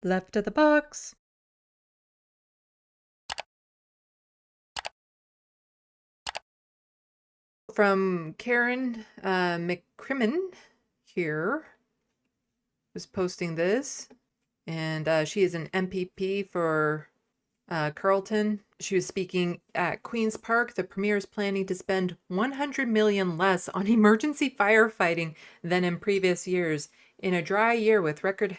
Left of the box. From Karen McCrimmon here was posting this, and she is an MPP for Carleton. She was speaking at Queen's Park. The premier is planning to spend 100 million less on emergency firefighting than in previous years in a dry year with record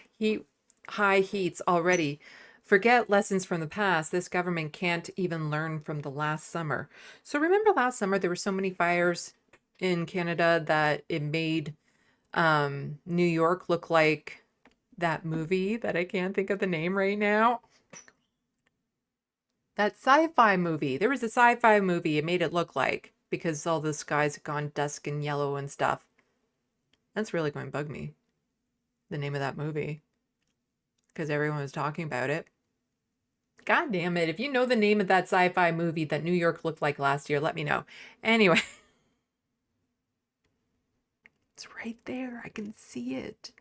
high heats already. Forget lessons from the past. This government can't even learn from the last summer. So remember last summer there were so many fires in Canada that it made New York look like that movie that I can't think of the name right now. That sci-fi movie. There was a sci-fi movie it made it look like because all the skies had gone dusk and yellow and stuff. That's really going to bug me. The name of that movie. Because everyone was talking about it. God damn it. If you know the name of that sci-fi movie that New York looked like last year, let me know. Anyway. It's right there. I can see it.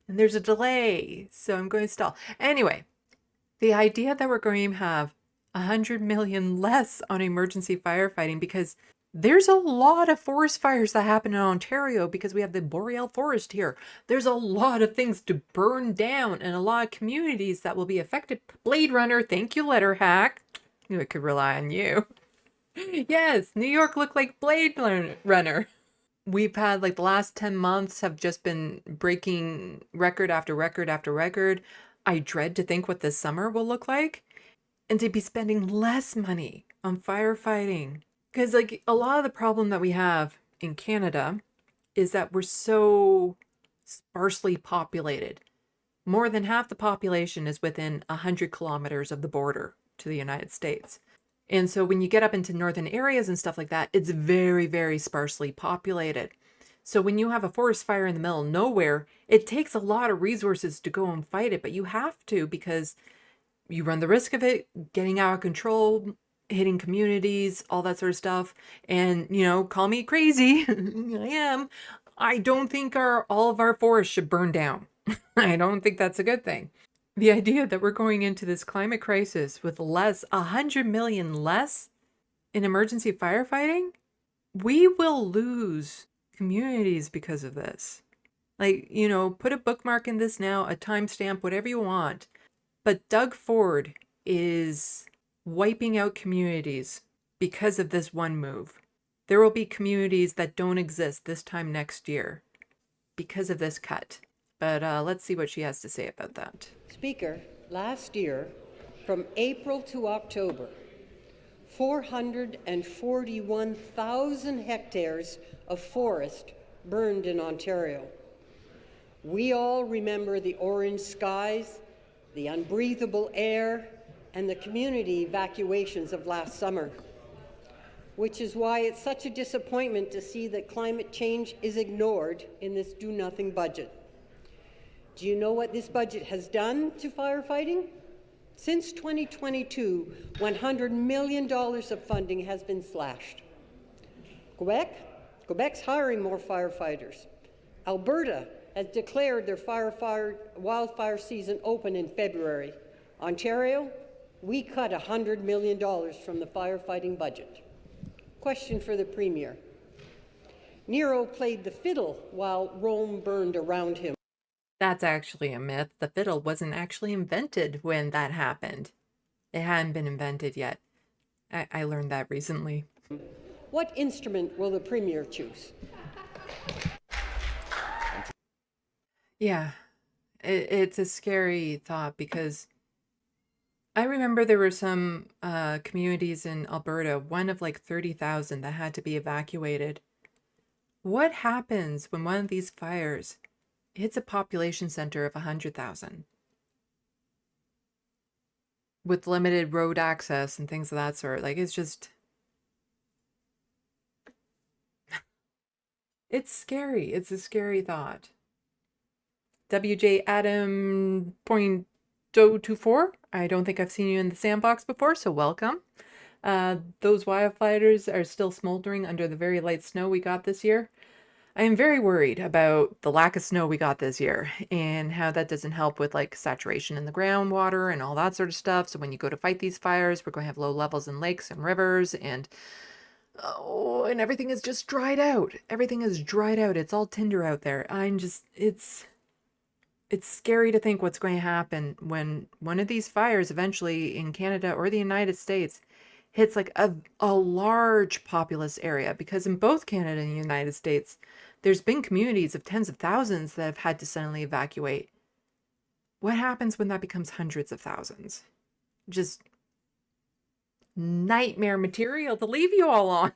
And there's a delay, so I'm going to stall. Anyway, the idea that we're going to have 100 million less on emergency firefighting because there's a lot of forest fires that happen in Ontario because we have the boreal forest here. There's a lot of things to burn down and a lot of communities that will be affected. Blade Runner, thank you, letter hack. Knew I could rely on you. Yes, New York looked like Blade Runner. We've had like the last 10 months have just been breaking record after record after record. I dread to think what this summer will look like and to be spending less money on firefighting. Because like a lot of the problem that we have in Canada is that we're so sparsely populated. More than half the population is within 100 kilometers of the border to the United States. And so when you get up into northern areas and stuff like that, it's very, very sparsely populated. So when you have a forest fire in the middle of nowhere, it takes a lot of resources to go and fight it, but you have to because you run the risk of it getting out of control, hitting communities, all that sort of stuff. And, you know, call me crazy. I am. I don't think all of our forests should burn down. I don't think that's a good thing. The idea that we're going into this climate crisis with 100 million less in emergency firefighting, we will lose communities because of this. Like, you know, put a bookmark in this now, a timestamp, whatever you want. But Doug Ford is wiping out communities because of this one move. There will be communities that don't exist this time next year because of this cut. But let's see what she has to say about that. Speaker, last year, from April to October, 441,000 hectares of forest burned in Ontario. We all remember the orange skies, the unbreathable air, and the community evacuations of last summer, which is why it's such a disappointment to see that climate change is ignored in this do-nothing budget. Do you know what this budget has done to firefighting? Since 2022, $100 million of funding has been slashed. Quebec's hiring more firefighters. Alberta has declared their wildfire season open in February. Ontario, we cut $100 million from the firefighting budget. Question for the Premier. Nero played the fiddle while Rome burned around him. That's actually a myth. The fiddle wasn't actually invented when that happened. It hadn't been invented yet. I learned that recently. What instrument will the Premier choose? Yeah, it's a scary thought because I remember there were some communities in Alberta, one of like 30,000 that had to be evacuated. What happens when one of these fires hits a population center of 100,000 with limited road access and things of that sort? Like, it's just, it's scary. It's a scary thought. WJ Adam 0.024. I don't think I've seen you in the sandbox before, so welcome. Those wildfires are still smoldering under the very light snow we got this year. I am very worried about the lack of snow we got this year and how that doesn't help with like saturation in the groundwater and all that sort of stuff. So when you go to fight these fires, we're going to have low levels in lakes and rivers, and oh, and everything is just dried out. Everything is dried out. It's all tinder out there. It's scary to think what's going to happen when one of these fires eventually in Canada or the United States hits like a large populous area, because in both Canada and the United States, there's been communities of tens of thousands that have had to suddenly evacuate. What happens when that becomes hundreds of thousands? Just nightmare material to leave you all on.